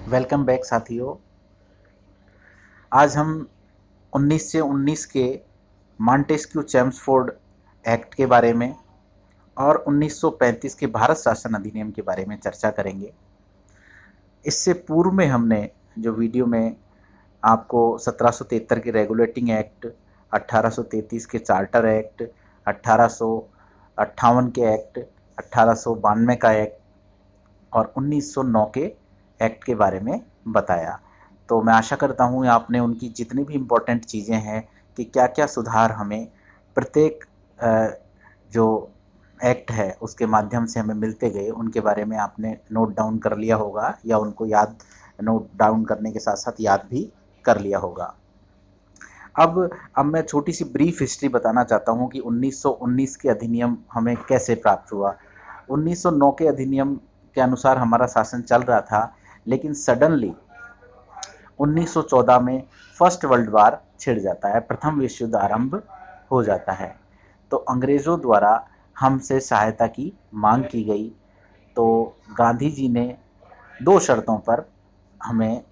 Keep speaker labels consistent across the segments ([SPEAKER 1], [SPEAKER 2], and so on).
[SPEAKER 1] Welcome back साथियों। आज हम 1919 के मॉन्टेस्क्यू चेम्सफोर्ड एक्ट के बारे में और 1935 के भारत शासन अधिनियम के बारे में चर्चा करेंगे। इससे पूर्व में हमने जो वीडियो में आपको 1773 के रेगुलेटिंग एक्ट, 1833 के चार्टर एक्ट, 1858 के एक्ट, 1892 का एक्ट और 1909 के एक्ट के बारे में बताया। तो मैं आशा करता हूँ आपने उनकी जितनी भी इम्पोर्टेंट चीज़ें हैं कि क्या क्या सुधार हमें प्रत्येक जो एक्ट है उसके माध्यम से हमें मिलते गए, उनके बारे में आपने नोट डाउन कर लिया होगा या उनको नोट डाउन करने के साथ साथ याद भी कर लिया होगा। अब मैं छोटी सी ब्रीफ हिस्ट्री बताना चाहता हूँ कि 1919 के अधिनियम हमें कैसे प्राप्त हुआ। 1909 के अधिनियम के अनुसार हमारा शासन चल रहा था, लेकिन सडनली 1914 में फर्स्ट वर्ल्ड वार छिड़ जाता है, प्रथम विश्व युद्ध आरंभ हो जाता है। तो अंग्रेज़ों द्वारा हमसे सहायता की मांग की गई। तो गांधी जी ने दो शर्तों पर हमें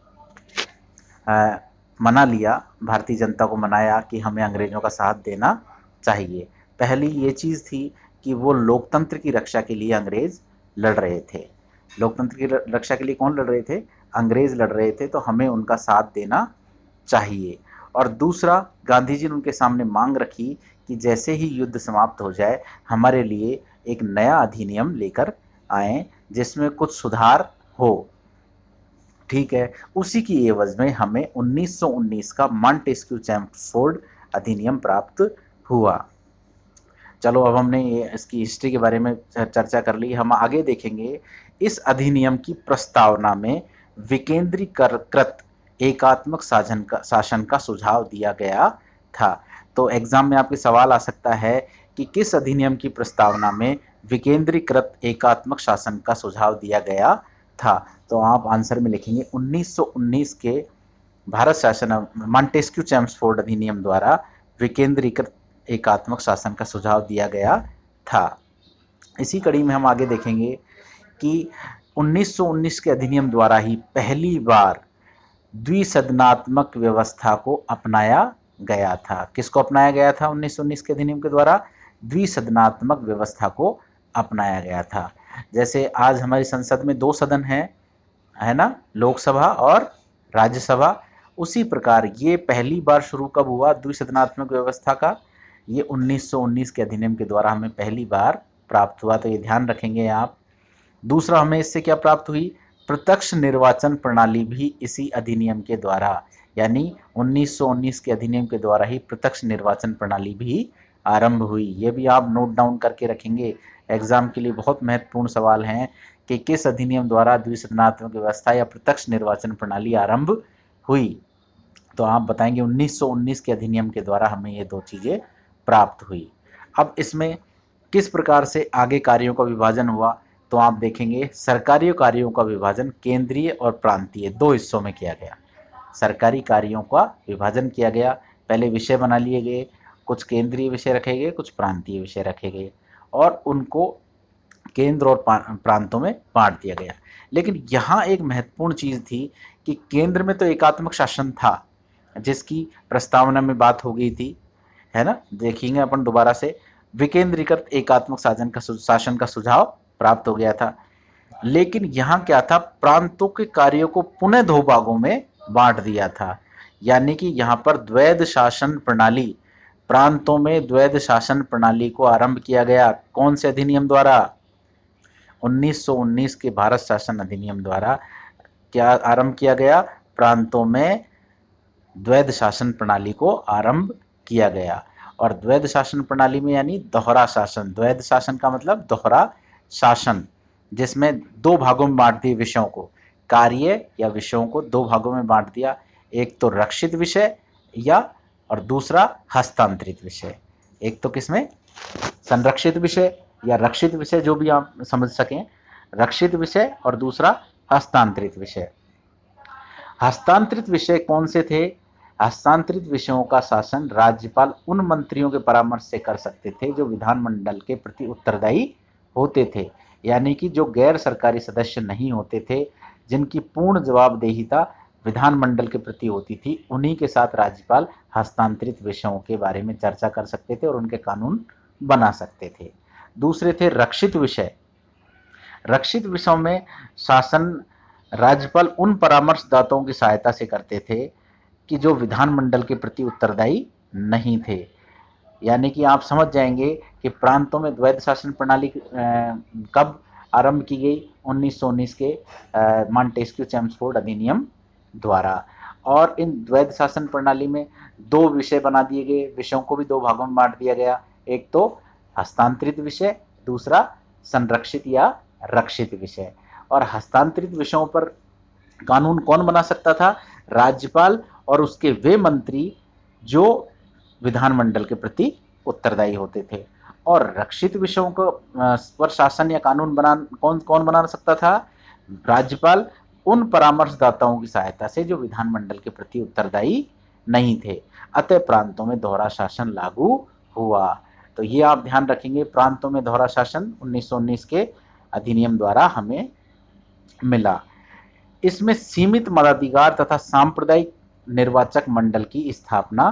[SPEAKER 1] मना लिया, भारतीय जनता को मनाया कि हमें अंग्रेज़ों का साथ देना चाहिए। पहली ये चीज़ थी कि वो लोकतंत्र की रक्षा के लिए अंग्रेज़ लड़ रहे थे। लोकतंत्र की रक्षा के लिए कौन लड़ रहे थे? अंग्रेज़ लड़ रहे थे, तो हमें उनका साथ देना चाहिए। और दूसरा, गांधी जी ने उनके सामने मांग रखी कि जैसे ही युद्ध समाप्त हो जाए हमारे लिए एक नया अधिनियम लेकर आएँ जिसमें कुछ सुधार हो। ठीक है, उसी की एवज में हमें 1919 का मॉन्टेस्क्यू चेम्सफोर्ड अधिनियम प्राप्त हुआ। चलो, अब हमने ये इसकी हिस्ट्री के बारे में चर्चा कर ली, हम आगे देखेंगे। इस अधिनियम की प्रस्तावना में विकेंद्रीकृत एकात्मक शासन का सुझाव दिया गया था। तो एग्जाम में आपके सवाल आ सकता है कि किस अधिनियम की प्रस्तावना में विकेंद्रीकृत एकात्मक शासन का सुझाव दिया गया था? तो आप आंसर में लिखेंगे 1919 के भारत शासन मॉन्टेस्क्यू चेम्सफोर्ड अधिनियम द्वारा विकेंद्रीकृत एकात्मक शासन का सुझाव दिया गया था। इसी कड़ी में हम आगे देखेंगे कि 1919 के अधिनियम द्वारा ही पहली बार द्विसदनात्मक व्यवस्था को अपनाया गया था। किसको अपनाया गया था? 1919 के अधिनियम के द्वारा द्विसदनात्मक व्यवस्था को अपनाया गया था। जैसे आज हमारी संसद में दो सदन हैं, है ना, लोकसभा और राज्यसभा। उसी प्रकार ये पहली बार शुरू कब हुआ द्विसदनात्मक व्यवस्था का? ये 1919 के अधिनियम के द्वारा हमें पहली बार प्राप्त हुआ, तो ये ध्यान रखेंगे आप। दूसरा, हमें इससे क्या प्राप्त हुई? प्रत्यक्ष निर्वाचन प्रणाली भी इसी अधिनियम के द्वारा, यानी 1919 के अधिनियम के द्वारा ही प्रत्यक्ष निर्वाचन प्रणाली भी आरंभ हुई। ये भी आप नोट डाउन करके रखेंगे, एग्जाम के लिए बहुत महत्वपूर्ण सवाल हैं कि किस अधिनियम द्वारा द्विसदनात्मक व्यवस्था या प्रत्यक्ष निर्वाचन प्रणाली आरंभ हुई। तो आप बताएंगे 1919 के अधिनियम के द्वारा हमें ये दो चीजें प्राप्त हुई। अब इसमें किस प्रकार से आगे कार्यों का विभाजन हुआ? तो आप देखेंगे सरकारी कार्यों का विभाजन केंद्रीय और प्रांतीय दो हिस्सों में किया गया। सरकारी कार्यों का विभाजन किया गया, पहले विषय बना लिए गए, कुछ केंद्रीय विषय रखे गए, कुछ प्रांतीय विषय रखे गए और उनको केंद्र और प्रांतों में बांट दिया गया। लेकिन यहाँ एक महत्वपूर्ण चीज थी कि केंद्र में तो एकात्मक शासन था जिसकी प्रस्तावना में बात हो गई थी, है ना। देखेंगे अपन दोबारा से, विकेंद्रीकृत एकात्मक शासन का सुझाव प्राप्त हो गया था। लेकिन यहाँ क्या था? प्रांतों के कार्यों को पुनः दो भागों में बांट दिया था, यानी कि यहाँ पर द्वैध शासन प्रणाली, प्रांतों में द्वैध शासन प्रणाली को आरंभ किया गया। कौन से अधिनियम द्वारा? 1919 के भारत शासन अधिनियम द्वारा क्या आरंभ किया गया? प्रांतों में द्वैध शासन प्रणाली को आरंभ किया गया। और द्वैध शासन प्रणाली में यानी दोहरा शासन, द्वैध शासन का मतलब दोहरा शासन, जिसमें दो भागों में बांट दिए विषयों को, कार्य या विषयों को दो भागों में बांट दिया। एक तो रक्षित विषय या और दूसरा हस्तांतरित विषय। एक तो किसमें? संरक्षित विषय या रक्षित विषय, जो भी आप समझ सकें, रक्षित विषय और दूसरा हस्तांतरित विषय। हस्तांतरित विषय कौन से थे? हस्तांतरित विषयों का शासन राज्यपाल उन मंत्रियों के परामर्श से कर सकते थे जो विधानमंडल के प्रति उत्तरदायी होते थे, यानी कि जो गैर सरकारी सदस्य नहीं होते थे, जिनकी पूर्ण जवाबदेहिता विधानमंडल के प्रति होती थी, उन्हीं के साथ राज्यपाल हस्तांतरित विषयों के बारे में चर्चा कर सकते थे और उनके कानून बना सकते थे। दूसरे थे रक्षित विषय। रक्षित विषयों में शासन राज्यपाल उन परामर्शदाताओं की सहायता से करते थे कि जो विधानमंडल के प्रति उत्तरदायी नहीं थे। यानी कि आप समझ जाएंगे कि प्रांतों में द्वैध शासन प्रणाली कब आरंभ की गई? 1919 के मॉन्टेस्क्यू चेम्सफोर्ड अधिनियम द्वारा। और इन द्वैध शासन प्रणाली में दो विषय बना दिए गए, विषयों को भी दो भागों में बांट दिया गया, एक तो हस्तांतरित विषय, दूसरा संरक्षित या रक्षित विषय। और हस्तांतरित विषयों पर कानून कौन बना सकता था? राज्यपाल और उसके वे मंत्री जो विधानमंडल के प्रति उत्तरदायी होते थे। और रक्षित विषयों को पर शासन या कानून कौन बना सकता था? राज्यपाल उन परामर्शदाताओं की सहायता से जो विधानमंडल के प्रति उत्तरदायी नहीं थे। अतः प्रांतों में दोहरा शासन लागू हुआ। तो ये आप ध्यान रखेंगे, प्रांतों में दोहरा शासन 1919 के अधिनियम द्वारा हमें मिला। इसमें सीमित मताधिकार तथा सांप्रदायिक निर्वाचक मंडल की स्थापना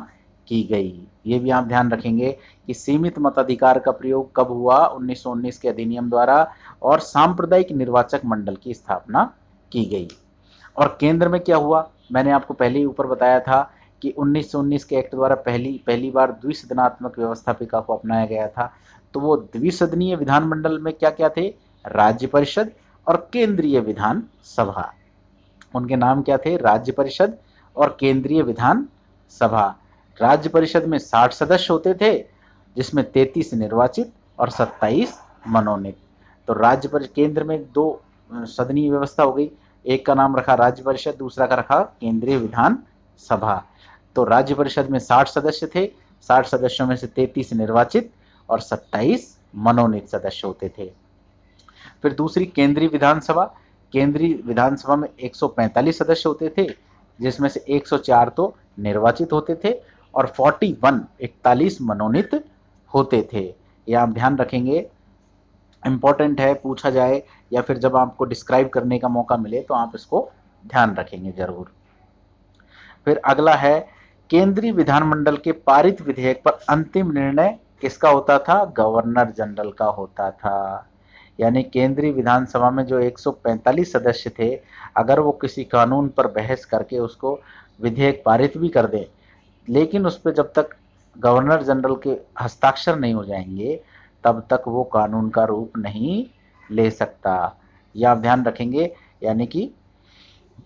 [SPEAKER 1] की गई। ये भी आप ध्यान रखेंगे कि सीमित मताधिकार का प्रयोग कब हुआ? 1919 के अधिनियम द्वारा। और सांप्रदायिक निर्वाचक मंडल की स्थापना की गई। और केंद्र में क्या हुआ? मैंने आपको पहले ही ऊपर बताया था कि 1919 के एक्ट द्वारा पहली बार द्विसदनात्मक व्यवस्थापिका को अपनाया गया था। तो वो द्विसदनीय विधानमंडल में क्या क्या थे? राज्य परिषद और केंद्रीय विधान सभा। उनके नाम क्या थे? राज्य परिषद और केंद्रीय विधान सभा। राज्य परिषद में 60 सदस्य होते थे, जिसमें 33 निर्वाचित और 27 मनोनीत। तो राज्य परिषद, केंद्र में दो सदनीय व्यवस्था हो गई, एक का नाम रखा राज्य परिषद, दूसरा का रखा केंद्रीय विधान सभा। तो राज्य परिषद में 60 सदस्य थे, 60 सदस्यों में से 33 निर्वाचित और 27 मनोनीत सदस्य होते थे। फिर दूसरी केंद्रीय विधानसभा। केंद्रीय विधानसभा में 145 सदस्य होते थे, जिसमें से 104 तो निर्वाचित होते थे और 41 मनोनीत होते थे। ये आप ध्यान रखेंगे, इंपॉर्टेंट है, पूछा जाए या फिर जब आपको डिस्क्राइब करने का मौका मिले तो आप इसको ध्यान रखेंगे जरूर। फिर अगला है, केंद्रीय विधानमंडल के पारित विधेयक पर अंतिम निर्णय किसका होता था? गवर्नर जनरल का होता था। यानी केंद्रीय विधानसभा में जो 145 सदस्य थे, अगर वो किसी कानून पर बहस करके उसको विधेयक पारित भी कर दें, लेकिन उस पर जब तक गवर्नर जनरल के हस्ताक्षर नहीं हो जाएंगे तब तक वो कानून का रूप नहीं ले सकता। यह आप ध्यान रखेंगे, यानी कि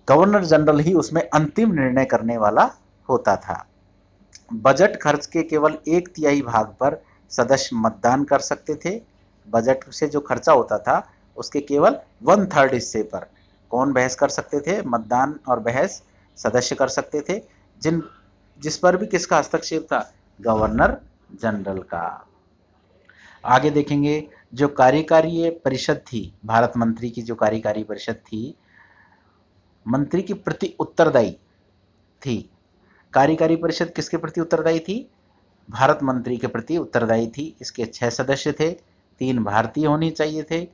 [SPEAKER 1] गवर्नर जनरल ही उसमें अंतिम निर्णय करने वाला होता था। बजट खर्च के केवल 1/3 भाग पर सदस्य मतदान कर सकते थे। बजट से जो खर्चा होता था उसके केवल 1/3 हिस्से पर कौन बहस कर सकते थे? मतदान और बहस सदस्य कर सकते थे, जिस पर भी किसका हस्तक्षेप था? गवर्नर जनरल का। आगे देखेंगे, जो कार्यकारी परिषद थी, भारत मंत्री की जो कार्यकारी परिषद थी, मंत्री के प्रति उत्तरदायी थी। कार्यकारी परिषद किसके प्रति उत्तरदायी थी? भारत मंत्री के प्रति उत्तरदायी थी। इसके 6 सदस्य थे, 3 भारतीय होने चाहिए थे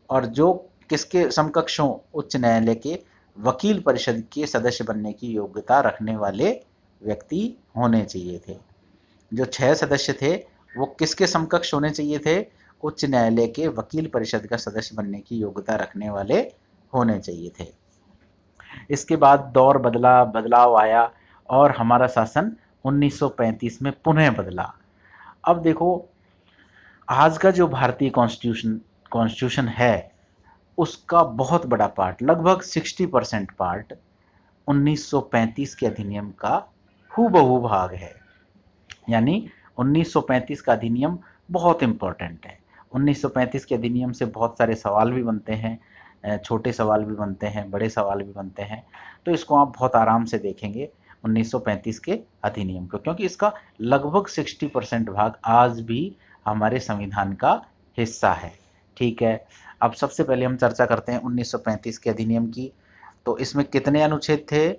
[SPEAKER 1] और जो किसके समकक्ष हों? उच्च न्यायालय के वकील परिषद के सदस्य बनने की योग्यता रखने वाले व्यक्ति होने चाहिए थे। जो 6 सदस्य थे वो किसके समकक्ष होने चाहिए थे? उच्च न्यायालय के वकील परिषद का सदस्य बनने की योग्यता रखने वाले होने चाहिए थे। इसके बाद दौर बदलाव आया और हमारा शासन 1935 में पुनः बदला। अब देखो, आज का जो भारतीय कॉन्स्टिट्यूशन है उसका बहुत बड़ा पार्ट, लगभग 60% पार्ट 1935 के अधिनियम का हूबहू भाग है। यानी 1935 का अधिनियम बहुत इंपॉर्टेंट है। 1935 के अधिनियम से बहुत सारे सवाल भी बनते हैं, छोटे सवाल भी बनते हैं, बड़े सवाल भी बनते हैं। तो इसको आप बहुत आराम से देखेंगे 1935 के अधिनियम को, क्योंकि इसका लगभग 60% भाग आज भी हमारे संविधान का हिस्सा है। ठीक है, अब सबसे पहले हम चर्चा करते हैं 1935 के अधिनियम की। तो इसमें कितने अनुच्छेद थे?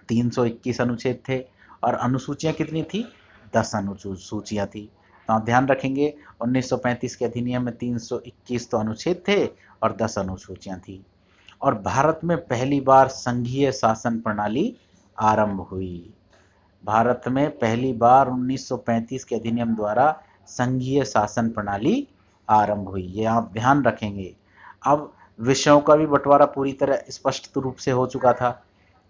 [SPEAKER 1] 321 अनुच्छेद थे। और अनुसूचियां कितनी थी? 10 अनुसूचियां थी। तो आप ध्यान रखेंगे 1935 के अधिनियम में 321 तो अनुच्छेद थे और 10 अनुसूचियां थी। और भारत में पहली बार संघीय शासन प्रणाली आरंभ हुई। भारत में पहली बार 1935 के अधिनियम द्वारा संघीय शासन प्रणाली आरंभ हुई, ये आप ध्यान रखेंगे। अब विषयों का भी बंटवारा पूरी तरह स्पष्ट रूप से हो चुका था।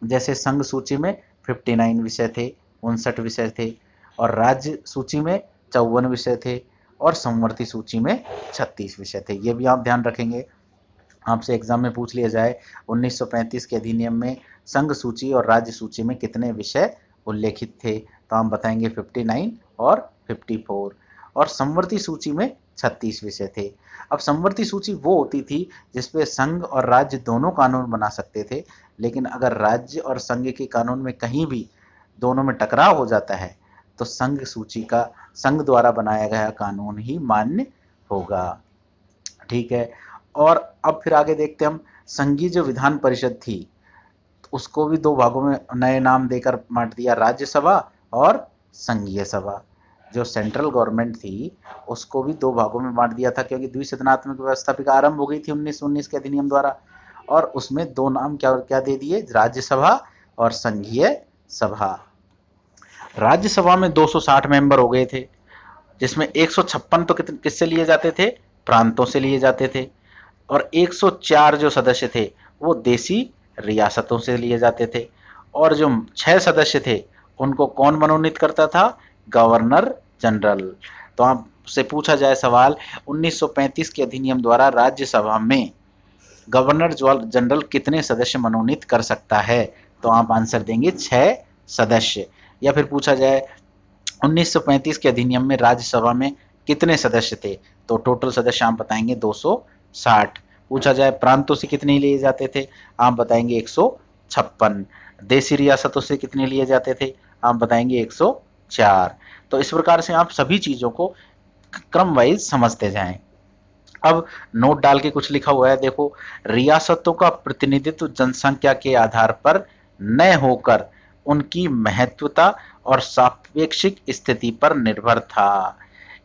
[SPEAKER 1] जैसे संघ सूची में 59 विषय थे, 59 विषय थे, और राज्य सूची में 54 विषय थे, और संवर्ती सूची में 36 विषय थे। ये भी आप ध्यान रखेंगे, आपसे एग्जाम में पूछ लिया जाए 1935 के अधिनियम में संघ सूची और राज्य सूची में कितने विषय उल्लेखित थे, तो हम बताएंगे 59 और 54, और संवर्ती सूची में 36 विषय थे। अब संवर्ती सूची वो होती थी जिसपे संघ और राज्य दोनों कानून बना सकते थे, लेकिन अगर राज्य और संघ के कानून में कहीं भी दोनों में टकराव हो जाता है तो संघ सूची का संघ द्वारा बनाया गया कानून ही मान्य होगा। ठीक है, और अब फिर आगे देखते हम, संघीय जो विधान परिषद थी उसको भी दो भागों में नए नाम देकर बांट दिया, राज्यसभा और संघीय सभा। जो सेंट्रल गवर्नमेंट थी उसको भी दो भागों में बांट दिया था, क्योंकि द्विसदनात्मक व्यवस्था भी आरंभ हो गई थी 1919 के अधिनियम द्वारा, और उसमें दो नाम क्या क्या दे दिए, राज्यसभा और संघीय सभा। राज्यसभा में 260 मेंबर हो गए थे, जिसमें 156 तो किससे लिए जाते थे, प्रांतों से लिए जाते थे, और 104 जो सदस्य थे वो देसी रियासतों से लिए जाते थे, और जो 6 सदस्य थे उनको कौन मनोनीत करता था, गवर्नर जनरल। तो आपसे पूछा जाए सवाल, 1935 के अधिनियम द्वारा राज्यसभा में गवर्नर जनरल कितने सदस्य मनोनीत कर सकता है, तो आप आंसर देंगे 6 सदस्य। या फिर पूछा जाए 1935 के अधिनियम में राज्यसभा में कितने सदस्य थे, तो टोटल सदस्य आप बताएंगे 260। पूछा जाए प्रांतों से कितने लिए जाते थे, आप बताएंगे 156। देसी रियासतों से कितने लिए जाते थे, आप बताएंगे 104। तो इस प्रकार से आप सभी चीजों को क्रम वाइज समझते जाएं। अब नोट डाल के कुछ लिखा हुआ है, देखो, रियासतों का प्रतिनिधित्व जनसंख्या के आधार पर न होकर उनकी महत्वता और सापेक्षिक स्थिति पर निर्भर था।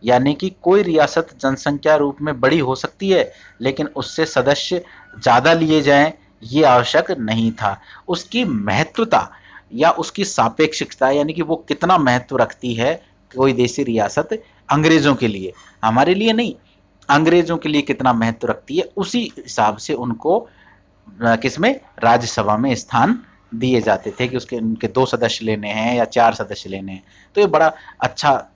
[SPEAKER 1] यानी कि कोई रियासत जनसंख्या रूप में बड़ी हो सकती है, लेकिन उससे सदस्य ज्यादा लिए जाएं ये आवश्यक नहीं था। उसकी महत्वता या उसकी सापेक्षिकता, यानी कि वो कितना महत्व रखती है कोई देशी रियासत अंग्रेजों के लिए, हमारे लिए नहीं, अंग्रेजों के लिए कितना महत्व रखती है, उसी हिसाब से उनको किसमें, राज्यसभा में स्थान दिए जाते थे कि उसके उनके 2 सदस्य लेने हैं या 4 सदस्य लेने हैं। तो ये बड़ा अच्छा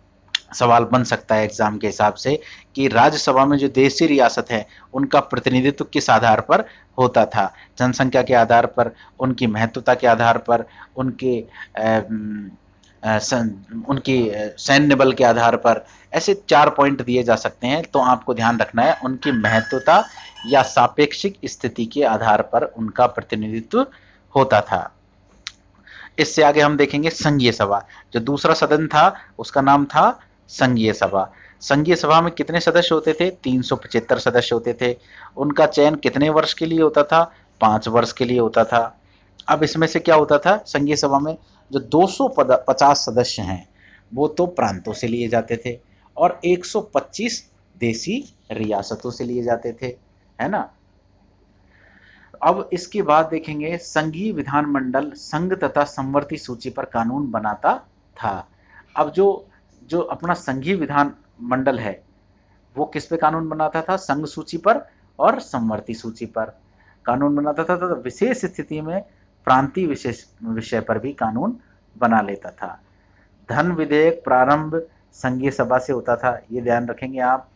[SPEAKER 1] सवाल बन सकता है एग्जाम के हिसाब से कि राज्यसभा में जो देशी रियासत है उनका प्रतिनिधित्व किस आधार पर होता था, जनसंख्या के आधार पर, उनकी महत्वता के आधार पर, उनके उनकी सैन्य बल के आधार पर, ऐसे 4 पॉइंट दिए जा सकते हैं। तो आपको ध्यान रखना है उनकी महत्वता या सापेक्षिक स्थिति के आधार पर उनका प्रतिनिधित्व होता था। इससे आगे हम देखेंगे संघीय सभा, जो दूसरा सदन था उसका नाम था संघीय सभा। संघीय सभा में कितने सदस्य होते थे, 375 सदस्य होते थे। उनका चयन कितने वर्ष के लिए होता था, 5 वर्ष के लिए होता था। अब इसमें से क्या होता था, संघीय सभा में जो 250 सदस्य हैं वो तो प्रांतों से लिए जाते थे, और 125 देसी रियासतों से लिए जाते थे, है ना। अब इसके बाद देखेंगे संघीय विधानमंडल संघ तथा संवर्ती सूची पर कानून बनाता था। अब जो जो अपना संघीय विधान मंडल है वो किस पे कानून बनाता था, संघ सूची पर और संवर्ती सूची पर कानून बनाता था। तो विशेष स्थिति में प्रांतीय विशेष विषय पर भी कानून बना लेता था। धन विधेयक प्रारंभ संघीय सभा से होता था, ये ध्यान रखेंगे आप।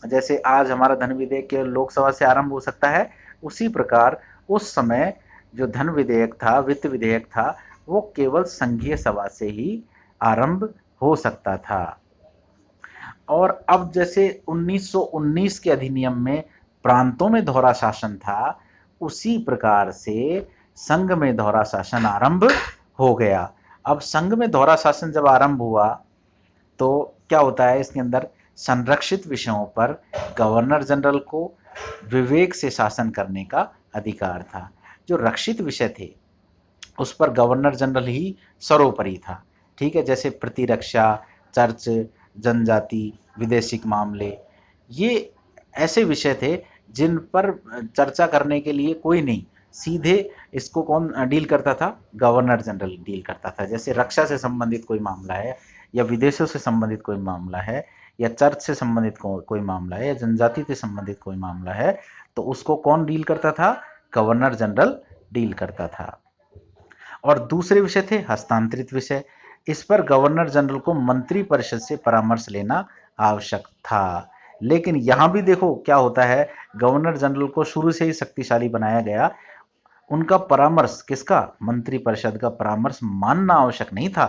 [SPEAKER 1] जैसे आज हमारा धन विधेयक केवल लोकसभा से आरंभ हो सकता है, उसी प्रकार उस समय जो धन विधेयक था, वित्त विधेयक था, वो केवल संघीय सभा से ही आरंभ हो सकता था। और अब जैसे 1919 के अधिनियम में प्रांतों में दोहरा शासन था, उसी प्रकार से संघ में दोहरा शासन आरंभ हो गया। अब संघ में दोहरा शासन जब आरंभ हुआ तो क्या होता है, इसके अंदर संरक्षित विषयों पर गवर्नर जनरल को विवेक से शासन करने का अधिकार था। जो रक्षित विषय थे उस पर गवर्नर जनरल ही सर्वोपरि था। ठीक है, जैसे प्रतिरक्षा, चर्च, जनजाति, विदेशिक मामले, ये ऐसे विषय थे जिन पर चर्चा करने के लिए कोई नहीं, सीधे इसको कौन डील करता था? गवर्नर जनरल डील करता था। जैसे रक्षा से संबंधित कोई मामला है, या विदेशों से संबंधित कोई मामला है, या चर्च से संबंधित कोई मामला है, या जनजाति से संबंधित कोई मामला है, तो उसको कौन डील करता था? गवर्नर जनरल डील करता था। और दूसरे विषय थे हस्तांतरित विषय। इस पर गवर्नर जनरल को मंत्री परिषद से परामर्श लेना आवश्यक था। लेकिन यहां भी देखो क्या होता है, गवर्नर जनरल को शुरू से ही शक्तिशाली बनाया गया। उनका परामर्श, किसका? मंत्री परिषद का परामर्श मानना आवश्यक नहीं था।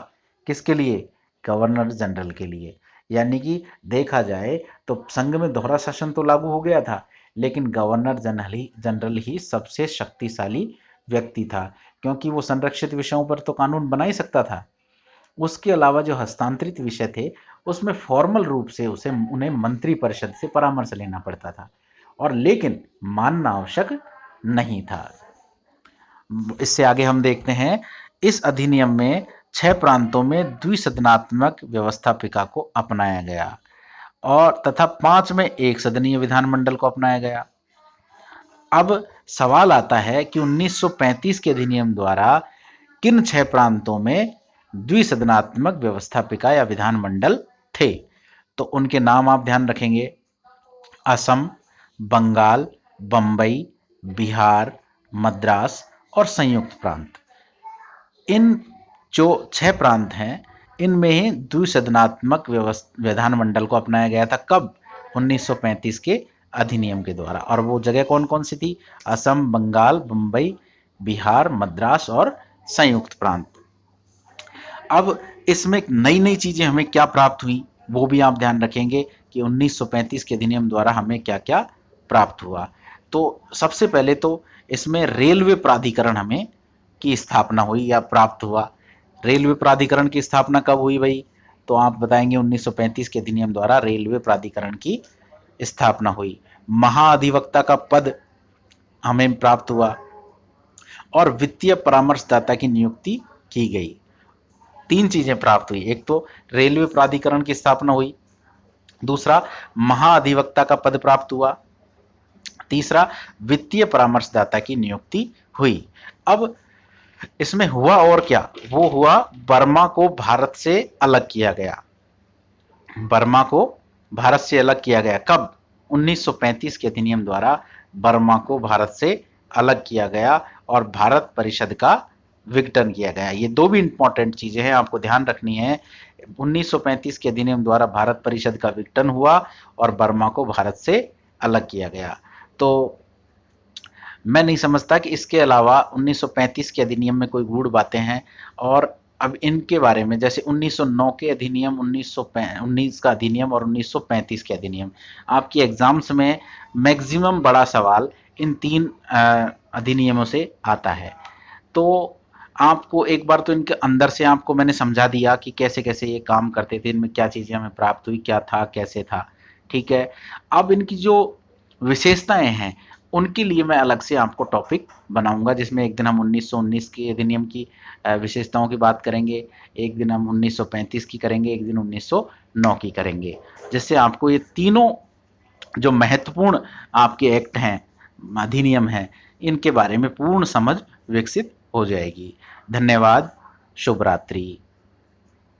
[SPEAKER 1] किसके लिए? गवर्नर जनरल के लिए। यानी कि देखा जाए तो संघ में दोहरा शासन तो लागू हो गया था, लेकिन गवर्नर जनरल ही सबसे शक्तिशाली व्यक्ति था, क्योंकि वो संरक्षित विषयों पर तो कानून बना ही सकता था। उसके अलावा जो हस्तांतरित विषय थे उसमें फॉर्मल रूप से उन्हें मंत्री परिषद से परामर्श लेना पड़ता था, और लेकिन मानना आवश्यक नहीं था। इससे आगे हम देखते हैं, इस अधिनियम में 6 प्रांतों में द्विसदनात्मक व्यवस्थापिका को अपनाया गया, और तथा 5 में एक सदनीय विधानमंडल को अपनाया गया। अब सवाल आता है कि 1935 के अधिनियम द्वारा किन 6 प्रांतों में द्विसदनात्मक व्यवस्थापिका या विधानमंडल थे? तो उनके नाम आप ध्यान रखेंगे। असम, बंगाल, बंबई, बिहार, मद्रास और संयुक्त प्रांत। इन जो 6 प्रांत हैं, इनमें ही द्विसदनात्मक विधानमंडल को अपनाया गया था। कब? 1935 के अधिनियम के द्वारा। और वो जगह कौन कौन सी थी? असम, बंगाल, बंबई, बिहार, मद्रास और संयुक्त प्रांत। अब इसमें नई नई चीजें हमें क्या प्राप्त हुई, वो भी आप ध्यान रखेंगे कि 1935 के अधिनियम द्वारा हमें क्या क्या प्राप्त हुआ। तो सबसे पहले तो इसमें रेलवे प्राधिकरण हमें की स्थापना हुई या प्राप्त हुआ। रेलवे प्राधिकरण की स्थापना कब हुई भाई? तो आप बताएंगे 1935 के अधिनियम द्वारा रेलवे प्राधिकरण की स्थापना हुई। महाअधिवक्ता का पद हमें प्राप्त हुआ, और वित्तीय परामर्शदाता की नियुक्ति की गई। 3 चीजें प्राप्त हुई। एक तो रेलवे प्राधिकरण की स्थापना हुई, दूसरा महाअधिवक्ता का पद प्राप्त हुआ, तीसरा वित्तीय परामर्शदाता की नियुक्ति हुई। अब इसमें हुआ और क्या? वो हुआ, बर्मा को भारत से अलग किया गया। बर्मा को भारत से अलग किया गया कब? 1935 के अधिनियम द्वारा बर्मा को भारत से अलग किया गया और भारत परिषद का विघटन किया गया। ये दो भी इंपॉर्टेंट चीजें हैं, आपको ध्यान रखनी है। 1935 के अधिनियम द्वारा भारत परिषद का विघटन हुआ और बर्मा को भारत से अलग किया गया। तो मैं नहीं समझता कि इसके अलावा 1935 के अधिनियम में कोई गूढ़ बातें हैं। और अब इनके बारे में, जैसे 1909 के अधिनियम, 1919 का अधिनियम और 1935 के अधिनियम, आपकी एग्जाम्स में मैक्सिमम बड़ा सवाल इन 3 अधिनियमों से आता है। तो आपको एक बार तो इनके अंदर से आपको मैंने समझा दिया कि कैसे कैसे ये काम करते थे, इनमें क्या चीजें हमें प्राप्त हुई, क्या था, कैसे था। ठीक है, अब इनकी जो विशेषताएं हैं उनके लिए मैं अलग से आपको टॉपिक बनाऊंगा, जिसमें एक दिन हम 1919 के अधिनियम की विशेषताओं की बात करेंगे, एक दिन हम 1935 की करेंगे, एक दिन 1909 की करेंगे, जिससे आपको ये तीनों जो महत्वपूर्ण आपके एक्ट हैं, अधिनियम हैं, इनके बारे में पूर्ण समझ विकसित हो जाएगी। धन्यवाद। शुभ रात्रि।